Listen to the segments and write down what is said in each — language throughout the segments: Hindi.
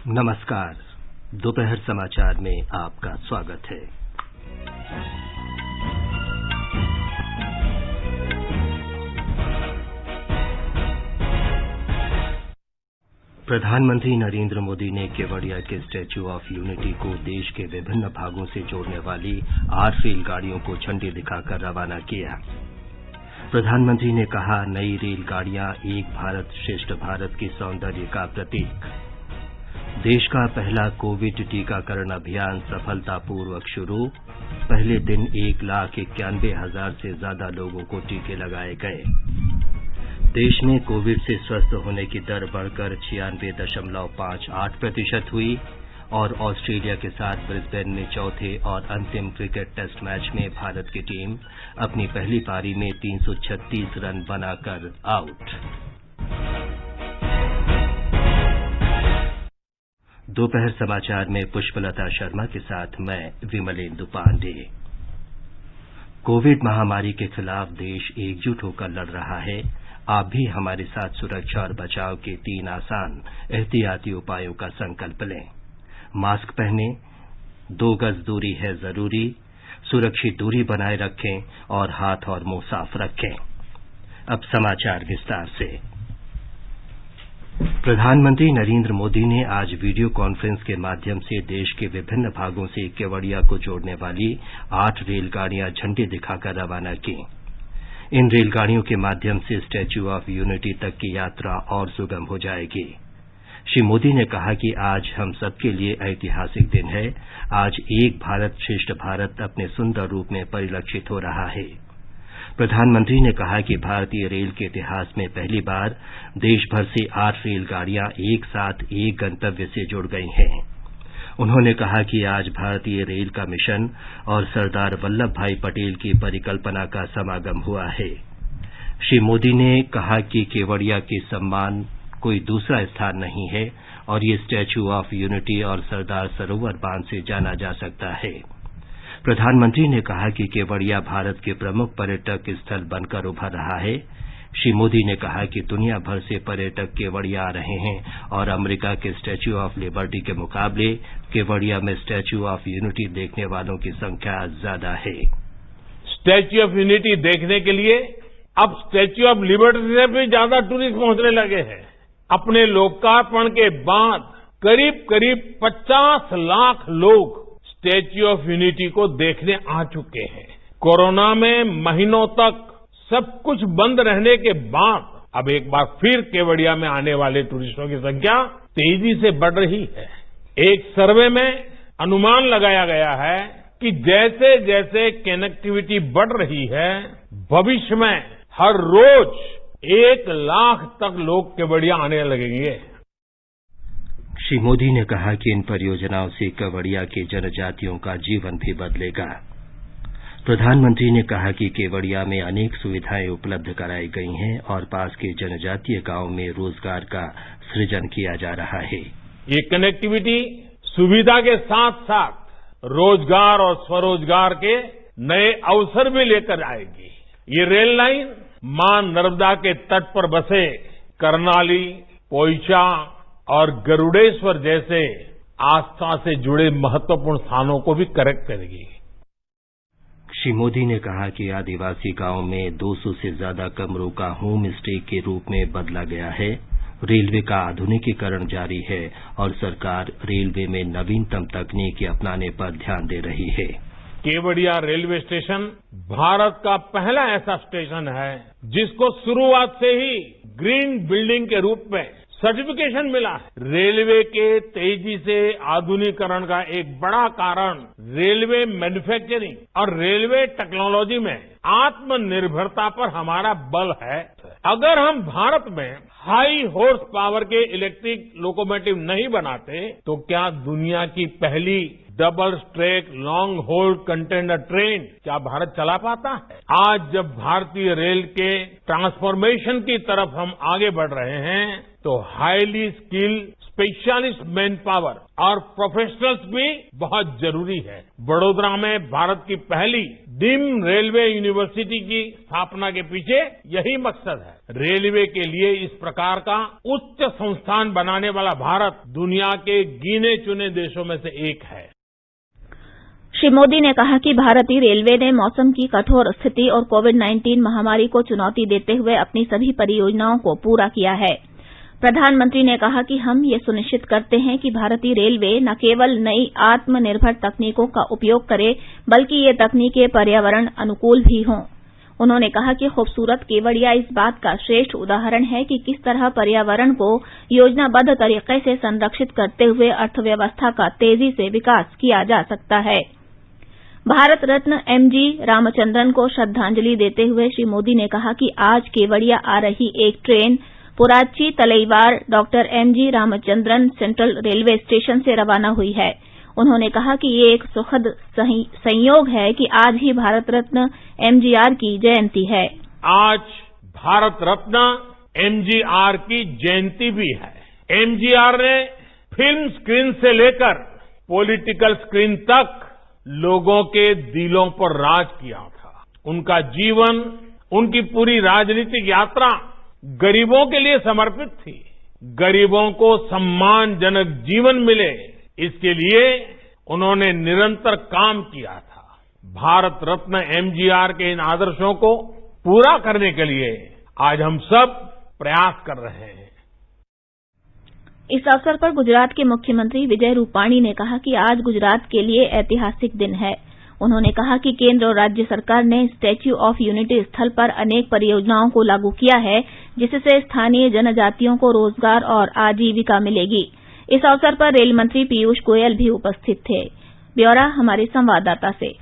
नमस्कार। दोपहर समाचार में आपका स्वागत है। प्रधानमंत्री नरेंद्र मोदी ने केवड़िया के स्टैच्यू ऑफ यूनिटी को देश के विभिन्न भागों से जोड़ने वाली 8 रेलगाड़ियों को झंडी दिखाकर रवाना किया। प्रधानमंत्री ने कहा, नई रेलगाड़ियां एक भारत श्रेष्ठ भारत के सौंदर्य का प्रतीक। देश का पहला कोविड टीकाकरण अभियान सफलतापूर्वक शुरू। पहले दिन 1,91,000 से ज्यादा लोगों को टीके लगाए गए। देश में कोविड से स्वस्थ होने की दर बढ़कर 96.58% हुई और ऑस्ट्रेलिया के साथ ब्रिस्बेन में चौथे और अंतिम क्रिकेट टेस्ट मैच में भारत की टीम अपनी पहली पारी में 336 रन बनाकर आउट। दोपहर समाचार में पुष्पलता शर्मा के साथ मैं विमलेंदु पांडे। कोविड महामारी के खिलाफ देश एकजुट होकर लड़ रहा है। आप भी हमारे साथ सुरक्षा और बचाव के 3 आसान एहतियाती उपायों का संकल्प लें। मास्क पहनें, 2 गज दूरी है जरूरी, सुरक्षित दूरी बनाए रखें और हाथ और मुंह साफ रखें। अब समाचार विस्तार से। प्रधानमंत्री नरेंद्र मोदी ने आज वीडियो कॉन्फ्रेंस के माध्यम से देश के विभिन्न भागों से केवड़िया को जोड़ने वाली 8 रेलगाड़ियां झंडी दिखाकर रवाना की। इन रेलगाड़ियों के माध्यम से स्टैच्यू ऑफ यूनिटी तक की यात्रा और सुगम हो जाएगी। श्री मोदी ने कहा कि आज हम सबके लिए ऐतिहासिक दिन है। आज एक भारत श्रेष्ठ भारत अपने सुंदर रूप में परिलक्षित हो रहा है। प्रधानमंत्री ने कहा कि भारतीय रेल के इतिहास में पहली बार देश भर से 8 रेलगाड़ियां एक साथ एक गंतव्य से जुड़ गई हैं। उन्होंने कहा कि आज भारतीय रेल का मिशन और सरदार वल्लभ भाई पटेल की परिकल्पना का समागम हुआ है। श्री मोदी ने कहा कि केवड़िया के सम्मान कोई दूसरा स्थान नहीं है और ये स्टैच्यू ऑफ यूनिटी और सरदार सरोवर बांध से जाना जा सकता है। प्रधानमंत्री ने कहा कि केवड़िया भारत के प्रमुख पर्यटक स्थल बनकर उभर रहा है। श्री मोदी ने कहा कि दुनिया भर से पर्यटक केवड़िया आ रहे हैं और अमेरिका के स्टैच्यू ऑफ लिबर्टी के मुकाबले केवड़िया में स्टैच्यू ऑफ यूनिटी देखने वालों की संख्या ज्यादा है। स्टैच्यू ऑफ यूनिटी देखने के लिए अब स्टैच्यू ऑफ लिबर्टी से भी ज्यादा टूरिस्ट पहुंचने लगे हैं। अपने लोकार्पण के बाद करीब 50 लाख लोग स्टैच्यू ऑफ यूनिटी को देखने आ चुके हैं। कोरोना में महीनों तक सब कुछ बंद रहने के बाद अब एक बार फिर केवड़िया में आने वाले टूरिस्टों की संख्या तेजी से बढ़ रही है। एक सर्वे में अनुमान लगाया गया है कि जैसे जैसे कनेक्टिविटी बढ़ रही है, भविष्य में हर रोज 1 लाख तक लोग केवड़िया आने लगेंगे। श्री मोदी ने कहा कि इन परियोजनाओं से केवड़िया के जनजातियों का जीवन भी बदलेगा। प्रधानमंत्री ने कहा कि केवड़िया में अनेक सुविधाएं उपलब्ध कराई गई हैं और पास के जनजातीय गांवों में रोजगार का सृजन किया जा रहा है। ये कनेक्टिविटी सुविधा के साथ साथ रोजगार और स्वरोजगार के नए अवसर भी लेकर आएगी। ये रेल लाइन मां नर्मदा के तट पर बसे कर्नाली, पोइचा और गरुड़ेश्वर जैसे आस्था से जुड़े महत्वपूर्ण स्थानों को भी कनेक्ट करेगी। श्री मोदी ने कहा कि आदिवासी गांवों में 200 से ज्यादा कमरों का होम स्टे के रूप में बदला गया है। रेलवे का आधुनिकीकरण जारी है और सरकार रेलवे में नवीनतम तकनीक अपनाने पर ध्यान दे रही है। केवड़िया रेलवे स्टेशन भारत का पहला ऐसा स्टेशन है जिसको शुरुआत से ही ग्रीन बिल्डिंग के रूप में सर्टिफिकेशन मिला है। रेलवे के तेजी से आधुनिकीकरण का एक बड़ा कारण रेलवे मैन्युफैक्चरिंग और रेलवे टेक्नोलॉजी में आत्मनिर्भरता पर हमारा बल है। अगर हम भारत में हाई हॉर्स पावर के इलेक्ट्रिक लोकोमोटिव नहीं बनाते तो क्या दुनिया की पहली double stack long haul container train क्या भारत चला पाता है? आज जब भारतीय रेल के ट्रांसफॉर्मेशन की तरफ हम आगे बढ़ रहे हैं तो highly skilled specialist man power और प्रोफेशनल्स भी बहुत जरूरी है। वडोदरा में भारत की पहली डीम्ड रेलवे यूनिवर्सिटी की स्थापना के पीछे यही मकसद है। रेलवे के लिए इस प्रकार का उच्च संस्थान बनाने वाला भारत दुनिया के गिने चुने देशों में से एक है। श्री मोदी ने कहा कि भारतीय रेलवे ने मौसम की कठोर स्थिति और कोविड-19 महामारी को चुनौती देते हुए अपनी सभी परियोजनाओं को पूरा किया है। प्रधानमंत्री ने कहा कि हम ये सुनिश्चित करते हैं कि भारतीय रेलवे न केवल नई आत्मनिर्भर तकनीकों का उपयोग करे, बल्कि ये तकनीकें पर्यावरण अनुकूल भी हों। उन्होंने कहा कि खूबसूरत केवड़िया इस बात का श्रेष्ठ उदाहरण है कि किस तरह पर्यावरण को योजनाबद्ध तरीके से संरक्षित करते हुए अर्थव्यवस्था का तेजी से विकास किया जा सकता है। भारत रत्न एमजी रामचंद्रन को श्रद्धांजलि देते हुए श्री मोदी ने कहा कि आज केवड़िया आ रही एक train Puratchi Thalaivar doctor MG Ramachandran central railway station से रवाना हुई है। उन्होंने कहा कि ये एक सुखद संयोग है कि आज ही भारत रत्न एमजीआर की जयंती है। आज भारत रत्न एमजीआर की जयंती भी है। एमजीआर ने फिल्म स्क्रीन से लेकर पॉलिटिकल स्क्रीन तक लोगों के दिलों पर राज किया था। उनका जीवन, उनकी पूरी राजनीतिक यात्रा गरीबों के लिए समर्पित थी। गरीबों को सम्मानजनक जीवन मिले, इसके लिए उन्होंने निरंतर काम किया था। भारत रत्न एमजीआर के इन आदर्शों को पूरा करने के लिए आज हम सब प्रयास कर रहे हैं। इस अवसर पर गुजरात के मुख्यमंत्री विजय रूपाणी ने कहा कि आज गुजरात के लिए ऐतिहासिक दिन है। उन्होंने कहा कि केंद्र और राज्य सरकार ने स्टैच्यू ऑफ यूनिटी स्थल पर अनेक परियोजनाओं को लागू किया है, जिससे स्थानीय जनजातियों को रोजगार और आजीविका मिलेगी। इस अवसर पर रेल मंत्री पीयूष गोयल भी उपस्थित थे। ब्यौरा हमारे संवाददाता से।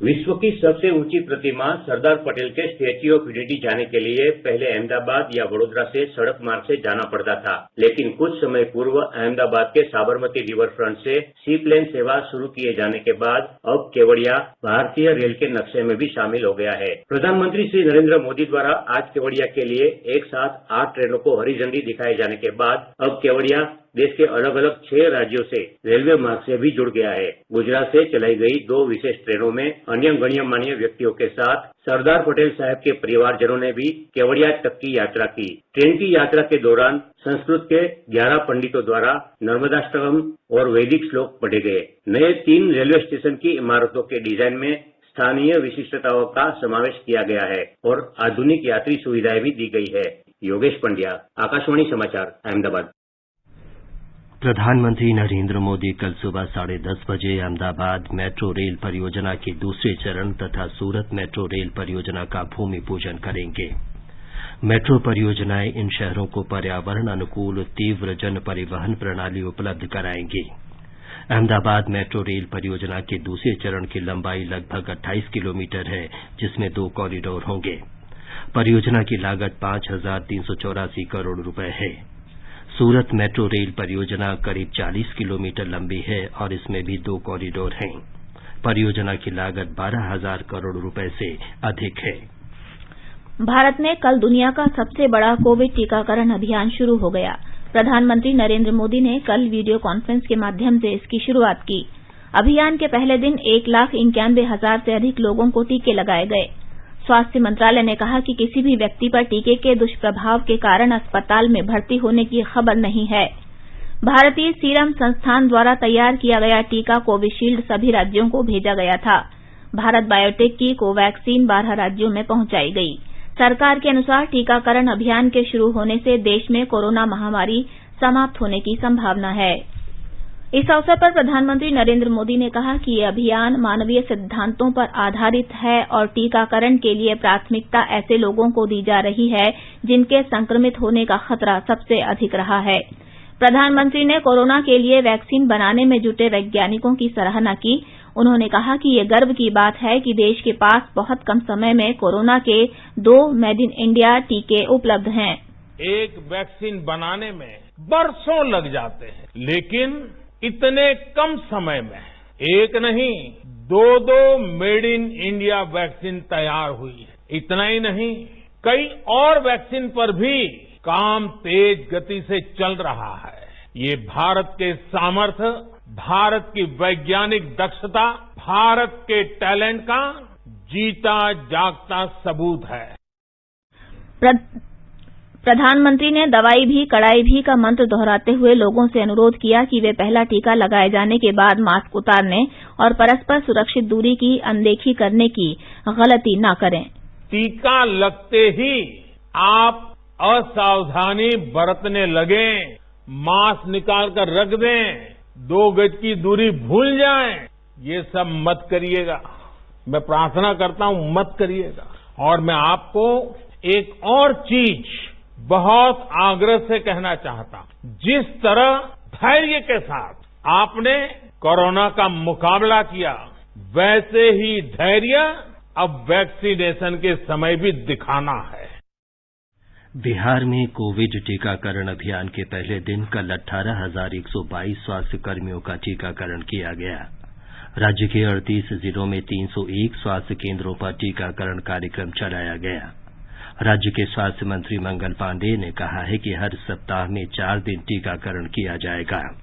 विश्व की सबसे ऊंची प्रतिमा सरदार पटेल के स्टैच्यू ऑफ यूनिटी जाने के लिए पहले अहमदाबाद या वडोदरा से सड़क मार्ग से जाना पड़ता था, लेकिन कुछ समय पूर्व अहमदाबाद के साबरमती रिवर फ्रंट से सी प्लेन सेवा शुरू किए जाने के बाद अब केवड़िया भारतीय रेल के नक्शे में भी शामिल हो गया है। प्रधानमंत्री श्री नरेंद्र मोदी द्वारा आज केवड़िया के लिए एक साथ 8 ट्रेनों को हरी झंडी दिखाए जाने के बाद अब केवड़िया देश के अलग अलग 6 राज्यों से रेलवे मार्ग से भी जुड़ गया है। गुजरात से चलाई गई 2 विशेष ट्रेनों में अन्य गण्यमान्य व्यक्तियों के साथ सरदार पटेल साहब के परिवारजनों ने भी केवड़िया तक की यात्रा की। ट्रेन की यात्रा के दौरान संस्कृत के 11 पंडितों द्वारा नर्मदाष्टकम और वैदिक श्लोक पढ़े गए। नए 3 रेलवे स्टेशन की इमारतों के डिजाइन में स्थानीय विशिष्टताओं का समावेश किया गया है और आधुनिक यात्री सुविधाएं भी दी गई है। योगेश पंड्या, आकाशवाणी समाचार, अहमदाबाद। प्रधानमंत्री नरेंद्र मोदी कल सुबह 10:30 बजे अहमदाबाद मेट्रो रेल परियोजना के दूसरे चरण तथा सूरत मेट्रो रेल परियोजना का भूमि पूजन करेंगे। मेट्रो परियोजनाएं इन शहरों को पर्यावरण अनुकूल तीव्र जन परिवहन प्रणाली उपलब्ध कराएंगी। अहमदाबाद मेट्रो रेल परियोजना के दूसरे चरण की लंबाई लगभग 28 किलोमीटर है, जिसमें 2 कॉरिडोर होंगे। परियोजना की लागत 5,384 करोड़ रुपए है। सूरत मेट्रो रेल परियोजना करीब 40 किलोमीटर लंबी है और इसमें भी 2 कॉरिडोर हैं। परियोजना की लागत 12,000 करोड़ रुपए से अधिक है। भारत में कल दुनिया का सबसे बड़ा कोविड टीकाकरण अभियान शुरू हो गया। प्रधानमंत्री नरेंद्र मोदी ने कल वीडियो कॉन्फ्रेंस के माध्यम से इसकी शुरूआत की। अभियान के पहले दिन 1,91,000 से अधिक लोगों को टीके लगाए गए। स्वास्थ्य मंत्रालय ने कहा कि किसी भी व्यक्ति पर टीके के दुष्प्रभाव के कारण अस्पताल में भर्ती होने की खबर नहीं है। भारतीय सीरम संस्थान द्वारा तैयार किया गया टीका कोविशील्ड सभी राज्यों को भेजा गया था। भारत बायोटेक की कोवैक्सीन 12 राज्यों में पहुंचाई गई। सरकार के अनुसार टीकाकरण अभियान के शुरू होने से देश में कोरोना महामारी समाप्त होने की संभावना है। इस अवसर पर प्रधानमंत्री नरेंद्र मोदी ने कहा कि ये अभियान मानवीय सिद्धांतों पर आधारित है और टीकाकरण के लिए प्राथमिकता ऐसे लोगों को दी जा रही है जिनके संक्रमित होने का खतरा सबसे अधिक रहा है। प्रधानमंत्री ने कोरोना के लिए वैक्सीन बनाने में जुटे वैज्ञानिकों की सराहना की। उन्होंने कहा कि ये गर्व की बात है कि देश के पास बहुत कम समय में कोरोना के 2 मेड इन इंडिया टीके उपलब्ध हैं। एक वैक्सीन बनाने में बरसों लग जाते हैं, लेकिन इतने कम समय में एक नहीं 2 मेड इन इंडिया वैक्सीन तैयार हुई है। इतना ही नहीं, कई और वैक्सीन पर भी काम तेज गति से चल रहा है। ये भारत के सामर्थ्य, भारत की वैज्ञानिक दक्षता, भारत के टैलेंट का जीता जागता सबूत है। प्रधानमंत्री ने दवाई भी कड़ाई भी का मंत्र दोहराते हुए लोगों से अनुरोध किया कि वे पहला टीका लगाए जाने के बाद मास्क उतारने और परस्पर सुरक्षित दूरी की अनदेखी करने की गलती न करें। टीका लगते ही आप असावधानी बरतने लगे, मास्क निकाल कर रख दें, 2 गज की दूरी भूल जाएं, ये सब मत करिएगा। मैं प्रार्थना करता हूं मत करिएगा। और मैं आपको एक और चीज बहुत आग्रह से कहना चाहता हूं। जिस तरह धैर्य के साथ आपने कोरोना का मुकाबला किया, वैसे ही धैर्य अब वैक्सीनेशन के समय भी दिखाना है। बिहार में कोविड टीकाकरण अभियान के पहले दिन कल 18,122 स्वास्थ्य कर्मियों का टीकाकरण किया गया। राज्य के 38 जिलों में 301 स्वास्थ्य केंद्रों पर टीकाकरण कार्यक्रम चलाया गया। राज्य के स्वास्थ्य मंत्री मंगल पांडेय ने कहा है कि हर सप्ताह में 4 दिन टीकाकरण किया जाएगा।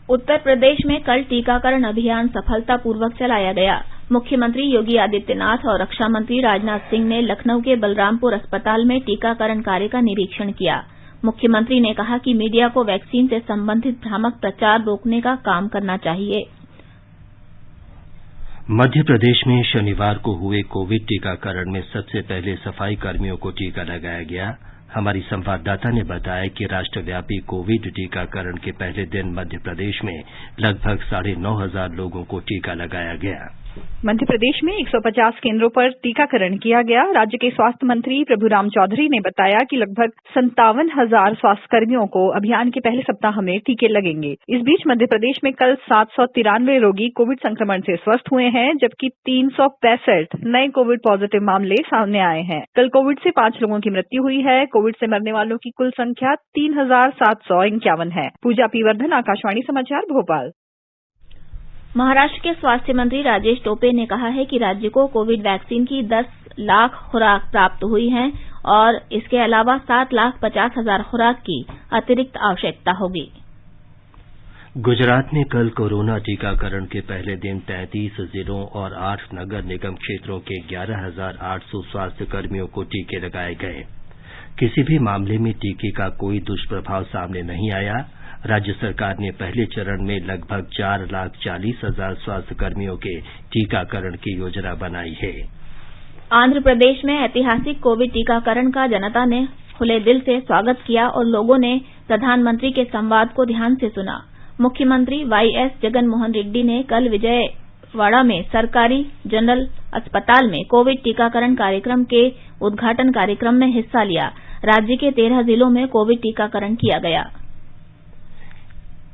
उत्तर प्रदेश में कल टीकाकरण अभियान सफलतापूर्वक चलाया गया। मुख्यमंत्री योगी आदित्यनाथ और रक्षा मंत्री राजनाथ सिंह ने लखनऊ के बलरामपुर अस्पताल में टीकाकरण कार्य का निरीक्षण किया। मुख्यमंत्री ने कहा कि मीडिया को वैक्सीन से संबंधित भ्रामक प्रचार रोकने का काम करना चाहिए। मध्य प्रदेश में शनिवार को हुए कोविड टीकाकरण में सबसे पहले सफाई कर्मियों को टीका लगाया गया। हमारी संवाददाता ने बताया कि राष्ट्रव्यापी कोविड टीकाकरण के पहले दिन मध्य प्रदेश में लगभग 9,500 लोगों को टीका लगाया गया। मध्य प्रदेश में 150 केंद्रों पर टीकाकरण किया गया। राज्य के स्वास्थ्य मंत्री प्रभुराम चौधरी ने बताया कि लगभग 57,000 स्वास्थ्य कर्मियों को अभियान के पहले सप्ताह में टीके लगेंगे। इस बीच मध्य प्रदेश में कल 793 रोगी कोविड संक्रमण से स्वस्थ हुए हैं, जबकि 365 नए कोविड पॉजिटिव मामले सामने आए हैं। कल कोविड से 5 लोगों की मृत्यु हुई है। कोविड से मरने वालों की कुल संख्या 3,751 है। पूजा पीवर्धन, आकाशवाणी समाचार, भोपाल। महाराष्ट्र के स्वास्थ्य मंत्री राजेश टोपे ने कहा है कि राज्य को कोविड वैक्सीन की 10 लाख खुराक प्राप्त हुई है और इसके अलावा 7,50,000 खुराक की अतिरिक्त आवश्यकता होगी। गुजरात में कल कोरोना टीकाकरण के पहले दिन 33 जिलों और 8 नगर निगम क्षेत्रों के 11,800 स्वास्थ्य कर्मियों को टीके लगाए गए। किसी भी मामले में टीके का कोई दुष्प्रभाव सामने नहीं आया। राज्य सरकार ने पहले चरण में लगभग 4,40,000 स्वास्थ्य कर्मियों के टीकाकरण की योजना बनाई है। आंध्र प्रदेश में ऐतिहासिक कोविड टीकाकरण का जनता ने खुले दिल से स्वागत किया और लोगों ने प्रधानमंत्री के संवाद को ध्यान से सुना। मुख्यमंत्री वाईएस जगनमोहन रेड्डी ने कल विजयवाड़ा में सरकारी जनरल अस्पताल में कोविड टीकाकरण कार्यक्रम के उद्घाटन कार्यक्रम में हिस्सा लिया। राज्य के 13 जिलों में कोविड टीकाकरण किया गया।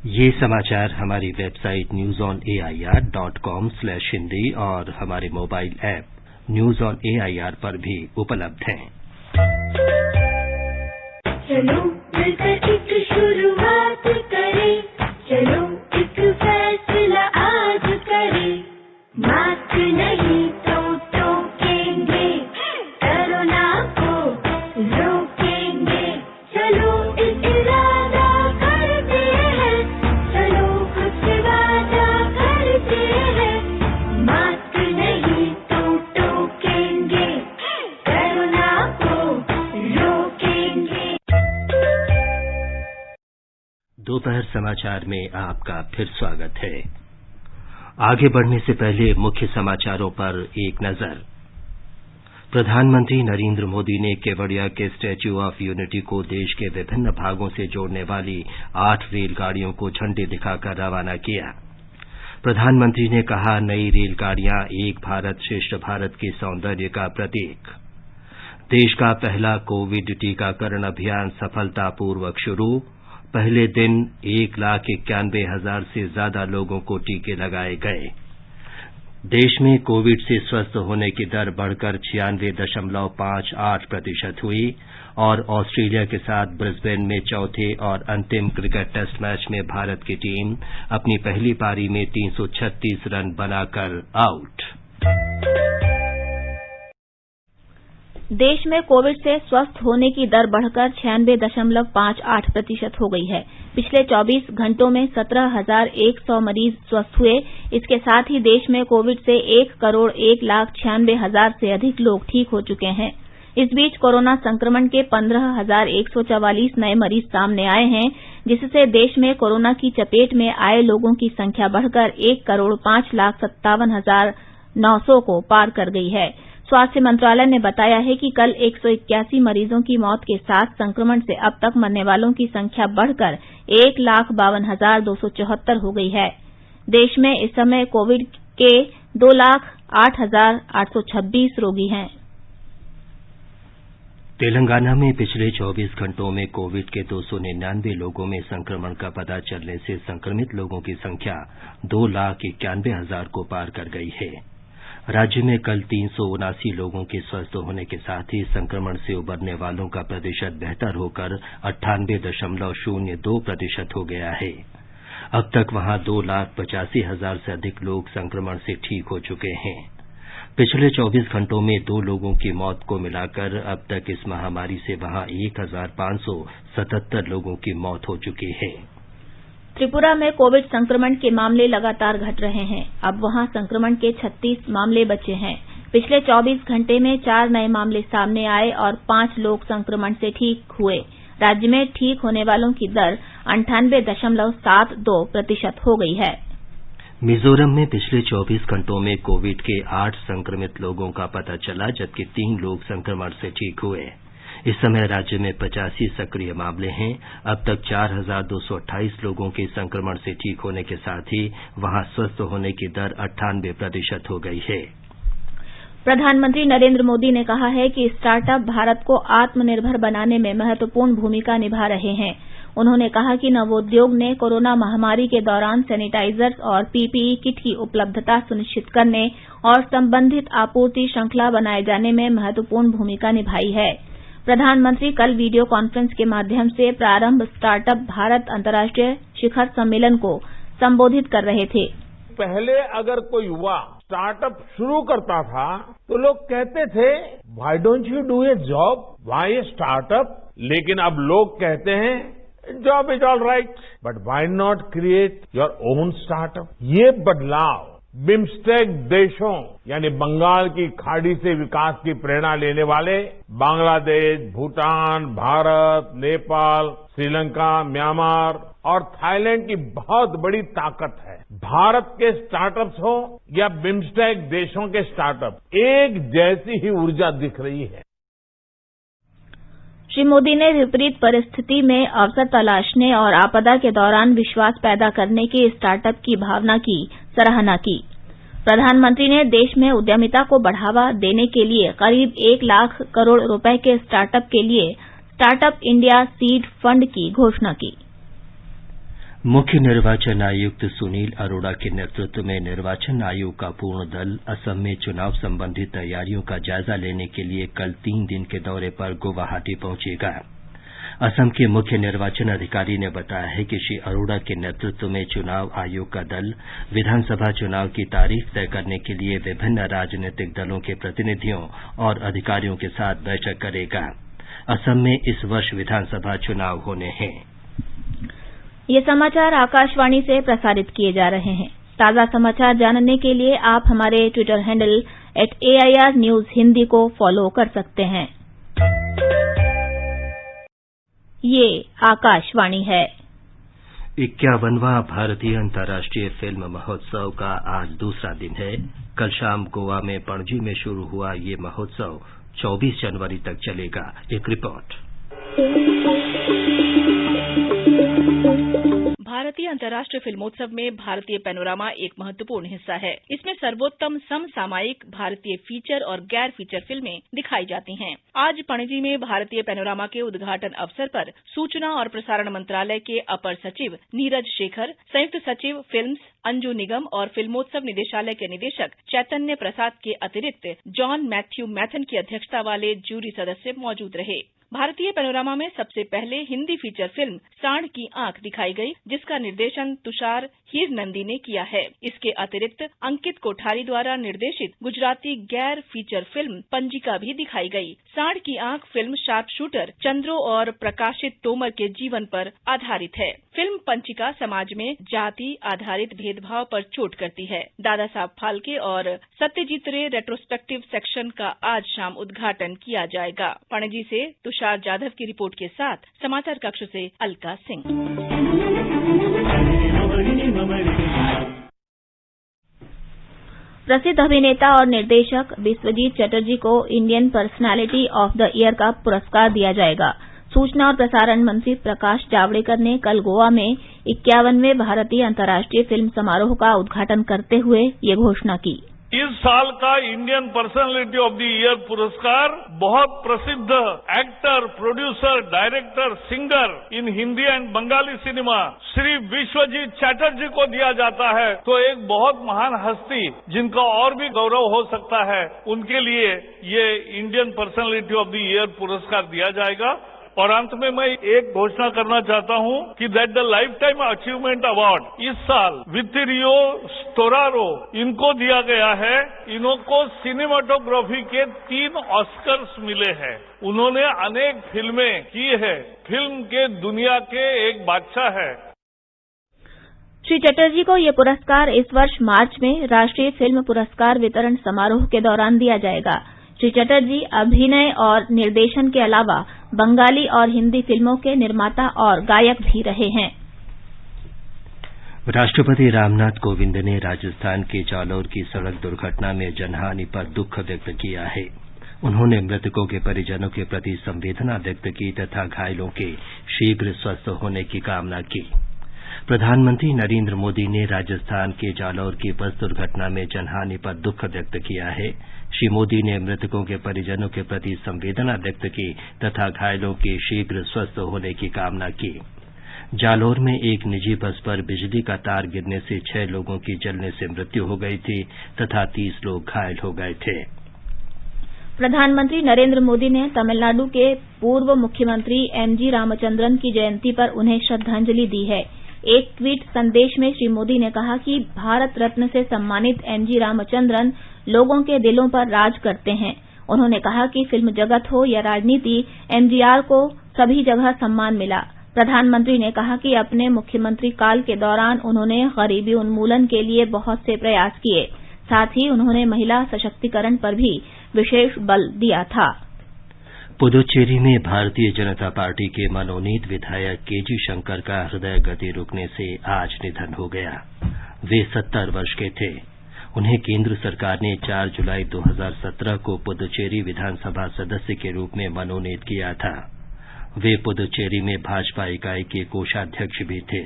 ये समाचार हमारी वेबसाइट newsonair.com/hindi और हमारे mobile app news on AIR पर भी उपलब्ध हैं। चलो मिलकर एक शुरुआत करें, चलो एक फैसला आज करें, मास्क नहीं तो टोकेंगे, कोरोना को रोकेंगे, चलो एक इरादा करते हैं, चलो कुछ वादा करते हैं, मास्क नहीं तो टोकेंगे, कोरोना को रोकेंगे। दोपहर समाचार में आपका फिर स्वागत है। आगे बढ़ने से पहले मुख्य समाचारों पर एक नजर। प्रधानमंत्री नरेंद्र मोदी ने केवड़िया के स्टैच्यू ऑफ यूनिटी को देश के विभिन्न भागों से जोड़ने वाली 8 रेलगाड़ियों को झंडी दिखाकर रवाना किया। प्रधानमंत्री ने कहा, नई रेलगाड़ियां एक भारत श्रेष्ठ भारत के सौंदर्य का प्रतीक। देश का पहला कोविड टीकाकरण अभियान सफलतापूर्वक शुरू। पहले दिन 1,91,000 से ज्यादा लोगों को टीके लगाए गए। देश में कोविड से स्वस्थ होने की दर बढ़कर 96.58% हुई और ऑस्ट्रेलिया के साथ ब्रिस्बेन में चौथे और अंतिम क्रिकेट टेस्ट मैच में भारत की टीम अपनी पहली पारी में 336 रन बनाकर आउट। देश में कोविड से स्वस्थ होने की दर बढ़कर 96.58% हो गई है। पिछले 24 घंटों में 17,100 मरीज स्वस्थ हुए। इसके साथ ही देश में कोविड से 1,01,96,000 से अधिक लोग ठीक हो चुके हैं। इस बीच कोरोना संक्रमण के 15,144 नए मरीज सामने आए हैं, जिससे देश में कोरोना की चपेट में आए लोगों की संख्या बढ़कर 1,05,57,900 को पार कर गई है। स्वास्थ्य मंत्रालय ने बताया है कि कल 181 मरीजों की मौत के साथ संक्रमण से अब तक मरने वालों की संख्या बढ़कर 1,52,274 हो गई है। देश में इस समय कोविड के 2,08,826 रोगी हैं। तेलंगाना में पिछले 24 घंटों में कोविड के 299 लोगों में संक्रमण का पता चलने से संक्रमित लोगों की संख्या 2,91,000 को पार कर गई है। राज्य में कल 379 लोगों के स्वस्थ होने के साथ ही संक्रमण से उबरने वालों का प्रतिशत बेहतर होकर 98.02% हो गया है। अब तक वहां 2,85,000 से अधिक लोग संक्रमण से ठीक हो चुके हैं। पिछले 24 घंटों में 2 लोगों की मौत को मिलाकर अब तक इस महामारी से वहां 1,577 लोगों की मौत हो चुकी है। त्रिपुरा में कोविड संक्रमण के मामले लगातार घट रहे हैं। अब वहां संक्रमण के 36 मामले बचे हैं। पिछले 24 घंटे में 4 नए मामले सामने आए और 5 लोग संक्रमण से ठीक हुए। राज्य में ठीक होने वालों की दर 98.72% हो गई है। मिजोरम में पिछले 24 घंटों में कोविड के 8 संक्रमित लोगों का पता चला, जबकि 3 लोग संक्रमण से ठीक हुए। इस समय राज्य में 85 सक्रिय मामले हैं। अब तक 4,228 लोगों के संक्रमण से ठीक होने के साथ ही वहां स्वस्थ होने की दर 98% हो गई है। प्रधानमंत्री नरेंद्र मोदी ने कहा है कि स्टार्टअप भारत को आत्मनिर्भर बनाने में महत्वपूर्ण भूमिका निभा रहे हैं। उन्होंने कहा कि नवोद्योग ने कोरोना महामारी के दौरान सैनिटाइजर्स और पीपीई किट की उपलब्धता सुनिश्चित करने और संबंधित आपूर्ति श्रृंखला बनाए जाने में महत्वपूर्ण भूमिका निभाई है। प्रधानमंत्री कल वीडियो कॉन्फ्रेंस के माध्यम से प्रारंभ स्टार्टअप भारत अंतर्राष्ट्रीय शिखर सम्मेलन को संबोधित कर रहे थे। पहले अगर कोई युवा स्टार्टअप शुरू करता था तो लोग कहते थे, why don't you do a job, why a startup. लेकिन अब लोग कहते हैं, job is all right, but why not create your own startup. ये बदलाव बिम्स्टेक देशों यानी बंगाल की खाड़ी से विकास की प्रेरणा लेने वाले बांग्लादेश, भूटान, भारत, नेपाल, श्रीलंका, म्यांमार और थाईलैंड की बहुत बड़ी ताकत है। भारत के स्टार्टअप्स हो या बिम्स्टेक देशों के स्टार्टअप, एक जैसी ही ऊर्जा दिख रही है। श्री मोदी ने विपरीत परिस्थिति में अवसर तलाशने और आपदा के दौरान विश्वास पैदा करने की स्टार्टअप की भावना की सराहना की। प्रधानमंत्री ने देश में उद्यमिता को बढ़ावा देने के लिए करीब 1 लाख करोड़ रुपए के स्टार्टअप के लिए स्टार्टअप इंडिया सीड फंड की घोषणा की। मुख्य निर्वाचन आयुक्त सुनील अरोड़ा के नेतृत्व में निर्वाचन आयोग का पूर्ण दल असम में चुनाव संबंधी तैयारियों का जायजा लेने के लिए कल 3 दिन के दौरे पर गुवाहाटी पहुंचेगा। असम के मुख्य निर्वाचन अधिकारी ने बताया है कि श्री अरोड़ा के नेतृत्व में चुनाव आयोग का दल विधानसभा चुनाव की तारीख तय करने के लिए विभिन्न राजनीतिक दलों के प्रतिनिधियों और अधिकारियों के साथ बैठक करेगा। असम में इस वर्ष विधानसभा चुनाव होने हैं। ये समाचार आकाशवाणी से प्रसारित किए जा रहे हैं। ताजा समाचार जानने के लिए आप हमारे Twitter handle @AIR News Hindi को फॉलो कर सकते हैं। ये आकाशवाणी है। 51वां भारतीय अंतर्राष्ट्रीय फिल्म महोत्सव का आज दूसरा दिन है। कल शाम गोवा में पणजी में शुरू हुआ ये महोत्सव 24 जनवरी तक चलेगा। एक रिपोर्ट। भारतीय अंतर्राष्ट्रीय फिल्मोत्सव में भारतीय पैनोरामा एक महत्वपूर्ण हिस्सा है। इसमें सर्वोत्तम समसामयिक भारतीय फीचर और गैर फीचर फिल्में दिखाई जाती हैं। आज पणजी में भारतीय पैनोरामा के उद्घाटन अवसर पर सूचना और प्रसारण मंत्रालय के अपर सचिव नीरज शेखर, संयुक्त सचिव फिल्म्स अंजू निगम और फिल्मोत्सव निदेशालय के निदेशक चैतन्य प्रसाद के अतिरिक्त जॉन मैथ्यू मैथन की अध्यक्षता वाले जूरी सदस्य मौजूद रहे। भारतीय पैनोरामा में सबसे पहले हिंदी फीचर फिल्म सांड की आंख दिखाई गई, जिसका निर्देशन तुषार हीरनंदी ने किया है। इसके अतिरिक्त अंकित कोठारी द्वारा निर्देशित गुजराती गैर फीचर फिल्म पंजिका भी दिखाई गई। सांड की आंख फिल्म शार्प शूटर चंद्रो और प्रकाशित तोमर के जीवन पर आधारित है। फिल्म पंचिका समाज में जाति आधारित भेदभाव पर चोट करती है। दादा साहब फाल्के और सत्यजीत रे रेट्रोस्पेक्टिव सेक्शन का आज शाम उद्घाटन किया जाएगा। पणजी से तुषार जाधव की रिपोर्ट के साथ समाचार कक्ष से अलका सिंह। प्रसिद्ध अभिनेता और निर्देशक विश्वजीत चटर्जी को Indian personality of the year का पुरस्कार दिया जाएगा। सूचना और प्रसारण मंत्री प्रकाश जावड़ेकर ने कल गोवा में 51वें भारतीय अंतर्राष्ट्रीय फिल्म समारोह का उद्घाटन करते हुए ये घोषणा की। इस साल का Indian personality of the year पुरस्कार बहुत प्रसिद्ध actor, producer, director, singer in Hindi and Bengali cinema Shri Biswajit Chatterjee को दिया जाता है। तो एक बहुत महान हस्ती जिनका और भी गौरव हो सकता है, उनके लिए ये Indian personality of the year पुरस्कार दिया जाएगा। और अंत में मैं एक घोषणा करना चाहता हूं कि that the life time achievement award इस साल विथिरियो स्टोरारो इनको दिया गया है। इनको सिनेमाटोग्राफी के 3 ऑस्कर्स मिले हैं। उन्होंने अनेक फिल्में की है, फिल्म के दुनिया के एक बादशाह है। श्री चटर्जी को यह पुरस्कार इस वर्ष मार्च में राष्ट्रीय फिल्म पुरस्कार वितरण समारोह के दौरान दिया जाएगा। श्री चटर्जी अभिनय और निर्देशन के अलावा बंगाली और हिंदी फिल्मों के निर्माता और गायक भी रहे हैं। राष्ट्रपति रामनाथ कोविंद ने राजस्थान के जालौर की सड़क दुर्घटना में जनहानि पर दुख व्यक्त किया है। उन्होंने मृतकों के परिजनों के प्रति संवेदना व्यक्त की तथा घायलों के शीघ्र स्वस्थ होने की कामना की। प्रधानमंत्री नरेंद्र मोदी ने राजस्थान के जालौर की बस दुर्घटना में जनहानि पर दुख व्यक्त किया है। श्री मोदी ने मृतकों के परिजनों के प्रति संवेदना व्यक्त की तथा घायलों के शीघ्र स्वस्थ होने की कामना की। जालौर में एक निजी बस पर बिजली का तार गिरने से 6 लोगों की जलने से मृत्यु हो गई थी तथा 30 लोग घायल हो गए थे। प्रधानमंत्री नरेंद्र मोदी ने तमिलनाडु के पूर्व मुख्यमंत्री एमजी रामचंद्रन की जयंती पर उन्हें श्रद्धांजलि दी है। एक ट्वीट संदेश में श्री मोदी ने कहा कि भारत रत्न से सम्मानित एमजी रामचंद्रन लोगों के दिलों पर राज करते हैं। उन्होंने कहा कि फिल्म जगत हो या राजनीति, एमजीआर को सभी जगह सम्मान मिला। प्रधानमंत्री ने कहा कि अपने मुख्यमंत्री काल के दौरान उन्होंने गरीबी उन्मूलन के लिए बहुत से प्रयास किए। साथ ही उन्होंने महिला सशक्तिकरण पर भी विशेष बल दिया था। पुदुचेरी में भारतीय जनता पार्टी के मनोनीत विधायक केजी शंकर का हृदय गति रुकने से आज निधन हो गया। वे 70 वर्ष के थे। उन्हें केंद्र सरकार ने 4 जुलाई 2017 को पुदुचेरी विधानसभा सदस्य के रूप में मनोनीत किया था। वे पुदुचेरी में भाजपा इकाई के कोषाध्यक्ष भी थे।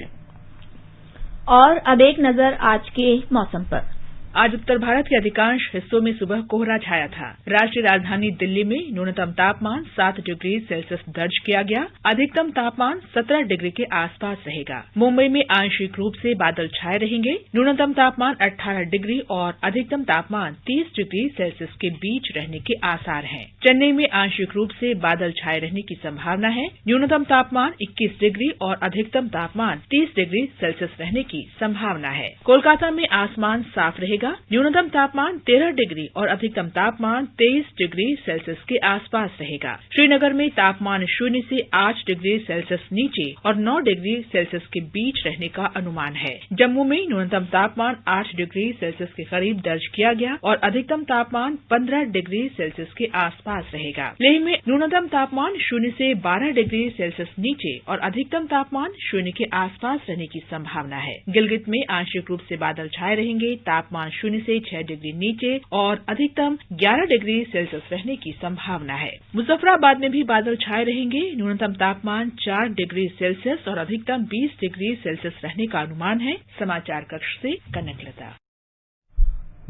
और अब एक नजर आज के मौसम पर। आज उत्तर भारत के अधिकांश हिस्सों में सुबह कोहरा छाया था। राष्ट्रीय राजधानी दिल्ली में न्यूनतम तापमान 7 डिग्री सेल्सियस दर्ज किया गया। अधिकतम तापमान 17 डिग्री के आसपास रहेगा। मुंबई में आंशिक रूप से बादल छाए रहेंगे। न्यूनतम तापमान 18 डिग्री और अधिकतम तापमान 30 डिग्री सेल्सियस के बीच रहने के आसार हैं। चेन्नई में आंशिक रूप से बादल छाए रहने की संभावना है। न्यूनतम तापमान 21 डिग्री और अधिकतम तापमान 30 डिग्री सेल्सियस रहने की संभावना है। कोलकाता में आसमान साफ रहेगा। न्यूनतम तापमान 13 डिग्री और अधिकतम तापमान 23 डिग्री सेल्सियस के आसपास रहेगा। श्रीनगर में तापमान 0 से 8 डिग्री सेल्सियस नीचे और 9 डिग्री सेल्सियस के बीच रहने का अनुमान है। जम्मू में न्यूनतम तापमान 8 डिग्री सेल्सियस के करीब दर्ज किया गया और अधिकतम तापमान 15 डिग्री सेल्सियस के आसपास रहेगा। लेह में न्यूनतम तापमान 0 से 12 डिग्री सेल्सियस नीचे और अधिकतम तापमान 0 के आसपास रहने की संभावना है। गिलगित में आंशिक रूप से बादल छाए रहेंगे। तापमान 0 से 6 डिग्री नीचे और अधिकतम 11 डिग्री सेल्सियस रहने की संभावना है। मुजफ्फराबाद में भी बादल छाए रहेंगे। न्यूनतम तापमान 4 डिग्री सेल्सियस और अधिकतम 20 डिग्री सेल्सियस रहने का अनुमान है। समाचार कक्ष से कनकलता।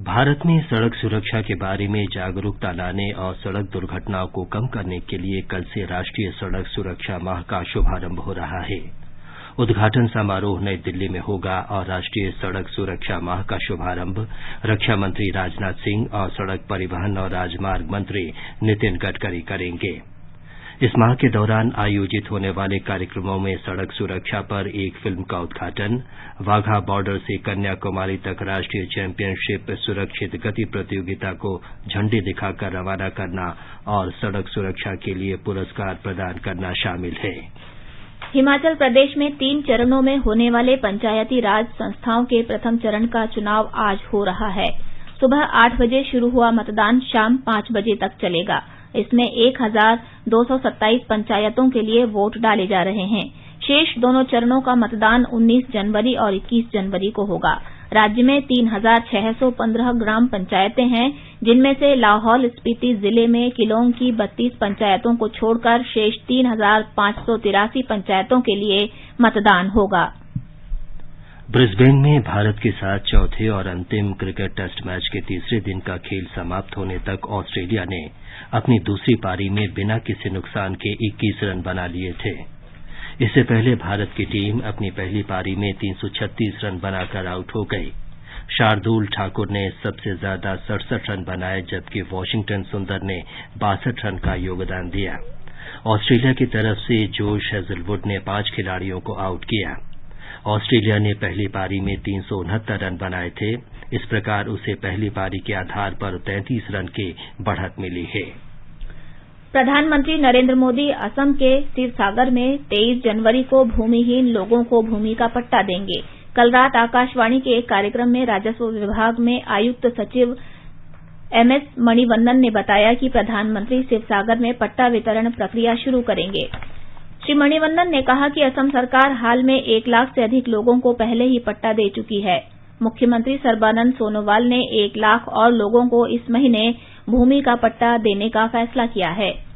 भारत में सड़क सुरक्षा के बारे में जागरूकता लाने और सड़क दुर्घटनाओं को कम करने के लिए कल से राष्ट्रीय सड़क सुरक्षा माह का शुभारंभ हो रहा है। उद्घाटन समारोह नई दिल्ली में होगा और राष्ट्रीय सड़क सुरक्षा माह का शुभारंभ रक्षा मंत्री राजनाथ सिंह और सड़क परिवहन और राजमार्ग मंत्री नितिन गडकरी करेंगे। इस माह के दौरान आयोजित होने वाले कार्यक्रमों में सड़क सुरक्षा पर एक फिल्म का उद्घाटन, वाघा बॉर्डर से कन्याकुमारी तक राष्ट्रीय चैंपियनशिप सुरक्षित गति प्रतियोगिता को झंडी दिखाकर रवाना करना और सड़क सुरक्षा के लिए पुरस्कार प्रदान करना शामिल है। हिमाचल प्रदेश में 3 चरणों में होने वाले पंचायती राज संस्थाओं के प्रथम चरण का चुनाव आज हो रहा है। सुबह 8 बजे शुरू हुआ मतदान शाम 5 बजे तक चलेगा। इसमें 1227 पंचायतों के लिए वोट डाले जा रहे हैं। शेष दोनों चरणों का मतदान 19 जनवरी और 21 जनवरी को होगा। राज्य में 3615 ग्राम पंचायतें हैं, जिनमें से लाहौल स्पीति जिले में किलोंग की 32 पंचायतों को छोड़कर शेष 3583 पंचायतों के लिए मतदान होगा। ब्रिस्बेन में भारत के साथ चौथे और अंतिम क्रिकेट टेस्ट मैच के तीसरे दिन का खेल समाप्त होने तक ऑस्ट्रेलिया ने अपनी दूसरी पारी में बिना किसी नुकसान के 21 रन बना लिए थे। इससे पहले भारत की टीम अपनी पहली पारी में 336 रन बनाकर आउट हो गई। शार्दुल ठाकुर ने सबसे ज्यादा 67 रन बनाए, जबकि वॉशिंगटन सुंदर ने 62 रन का योगदान दिया। ऑस्ट्रेलिया की तरफ से जोश हेजलवुड ने 5 खिलाड़ियों को आउट किया। ऑस्ट्रेलिया ने पहली पारी में 369 रन बनाए थे। इस प्रकार उसे पहली पारी के आधार पर 33 रन की बढ़त मिली है। प्रधानमंत्री नरेंद्र मोदी असम के शिवसागर में 23 जनवरी को भूमिहीन लोगों को भूमि का पट्टा देंगे। कल रात आकाशवाणी के एक कार्यक्रम में राजस्व विभाग में आयुक्त सचिव एमएस मणिवन्नन ने बताया कि प्रधानमंत्री शिवसागर में पट्टा वितरण प्रक्रिया शुरू करेंगे। श्री मणिवन्नन ने कहा कि असम सरकार हाल में 1 लाख से अधिक लोगों को पहले ही पट्टा दे चुकी है। मुख्यमंत्री सर्बानंद सोनोवाल ने 1 लाख और लोगों को इस महीने भूमि का पट्टा देने का फैसला किया है।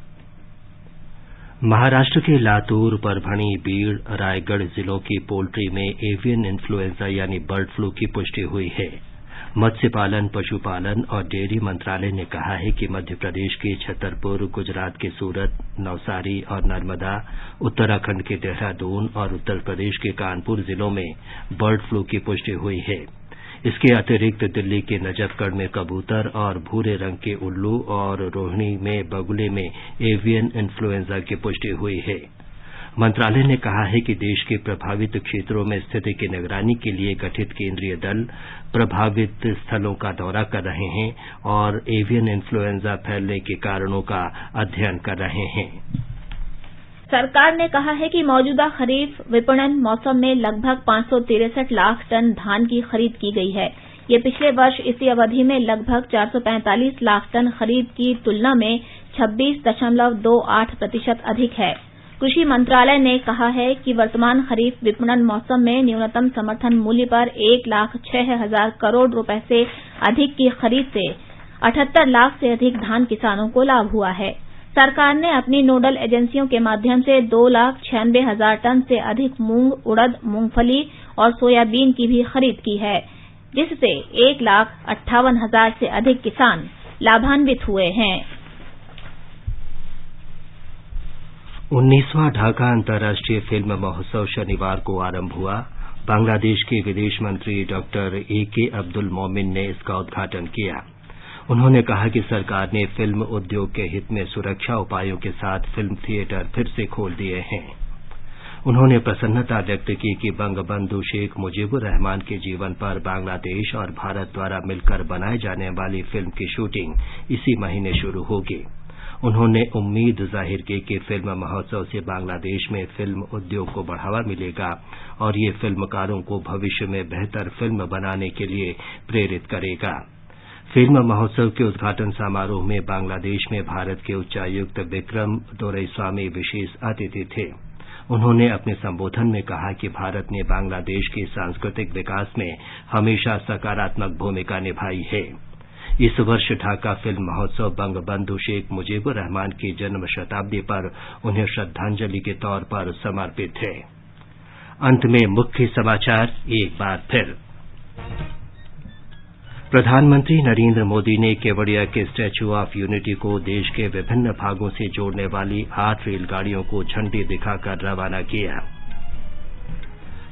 महाराष्ट्र के लातूर, परभणी, बीड़, रायगढ़ जिलों की पोल्ट्री में एवियन इन्फ्लुएंजा यानी बर्ड फ्लू की पुष्टि हुई है। मत्स्य पालन, पशुपालन और डेयरी मंत्रालय ने कहा है कि मध्य प्रदेश के छतरपुर, गुजरात के सूरत, नवसारी और नर्मदा, उत्तराखंड के देहरादून और उत्तर प्रदेश के कानपुर जिलों में बर्ड फ्लू की पुष्टि हुई है। इसके अतिरिक्त दिल्ली के नजफगढ़ में कबूतर और भूरे रंग के उल्लू और रोहिणी में बगुले में एवियन इन्फ्लुएंजा की पुष्टि हुई है। मंत्रालय ने कहा है कि देश के प्रभावित क्षेत्रों में स्थिति की निगरानी के लिए गठित केंद्रीय दल प्रभावित स्थलों का दौरा कर रहे हैं और एवियन इन्फ्लुएंजा फैलने के कारणों का अध्ययन कर रहे हैं। सरकार ने कहा है कि मौजूदा खरीफ विपणन मौसम में लगभग 563 लाख टन धान की खरीद की गई है। ये पिछले वर्ष इसी अवधि में लगभग 445 लाख टन खरीद की तुलना में 26.28% अधिक है। कृषि मंत्रालय ने कहा है कि वर्तमान खरीफ विपणन मौसम में न्यूनतम समर्थन मूल्य पर 1,06,000 करोड़ रुपए से अधिक की खरीद से 78 लाख से अधिक धान किसानों को लाभ हुआ है। सरकार ने अपनी नोडल एजेंसियों के माध्यम से 2,96,000 टन से अधिक मूंग, उड़द, मूंगफली और सोयाबीन की भी खरीद की है, जिससे 1,58,000 से अधिक किसान लाभान्वित हुए हैं। 19वां ढाका अंतर्राष्ट्रीय फिल्म महोत्सव शनिवार को आरंभ हुआ। बांग्लादेश के विदेश मंत्री डॉक्टर AK अब्दुल मोमिन ने इसका उद्घाटन किया। उन्होंने कहा कि सरकार ने फिल्म उद्योग के हित में सुरक्षा उपायों के साथ फिल्म थिएटर फिर से खोल दिए हैं। उन्होंने प्रसन्नता व्यक्त की कि बंगबंधु शेख मुजीबुर रहमान के जीवन पर बांग्लादेश और भारत द्वारा मिलकर बनाए जाने वाली फिल्म की शूटिंग इसी महीने शुरू होगी। उन्होंने उम्मीद जाहिर की कि फिल्म महोत्सव से बांग्लादेश में फिल्म उद्योग को बढ़ावा मिलेगा और ये फिल्मकारों को भविष्य में बेहतर फिल्म बनाने के लिए प्रेरित करेगा। फिल्म महोत्सव के उद्घाटन समारोह में बांग्लादेश में भारत के उच्चायुक्त विक्रम दोरईस्वामी विशेष अतिथि थे। उन्होंने अपने संबोधन में कहा कि भारत ने बांग्लादेश के सांस्कृतिक विकास में हमेशा सकारात्मक भूमिका निभाई है। इस वर्ष ढाका फिल्म महोत्सव बंगबंधु शेख मुजीबुर रहमान की जन्म शताब्दी पर उन्हें श्रद्धांजलि के तौर पर समर्पित है। अंत में मुख्य समाचार एक बार फिर। प्रधानमंत्री नरेंद्र मोदी ने केवड़िया के स्टैच्यू ऑफ यूनिटी को देश के विभिन्न भागों से जोड़ने वाली 8 रेलगाड़ियों को झंडी दिखाकर रवाना किया।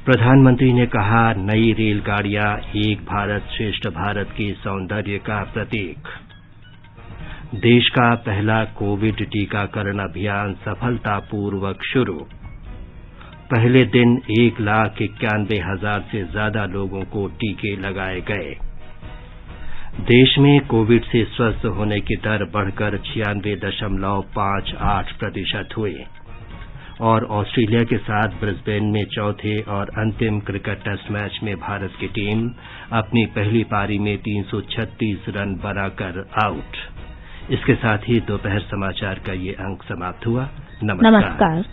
प्रधानमंत्री ने कहा, नई रेलगाड़ियां एक भारत श्रेष्ठ भारत के सौंदर्य का प्रतीक। देश का पहला कोविड टीकाकरण अभियान सफलतापूर्वक शुरू। पहले दिन 1,91,000 से ज्यादा लोगों को टीके लगाए गए। देश में कोविड से स्वस्थ होने की दर बढ़कर 96.58% हुई और ऑस्ट्रेलिया के साथ ब्रिस्बेन में चौथे और अंतिम क्रिकेट टेस्ट मैच में भारत की टीम अपनी पहली पारी में 336 रन बनाकर आउट। इसके साथ ही दोपहर समाचार का ये अंक समाप्त हुआ। नमस्कार।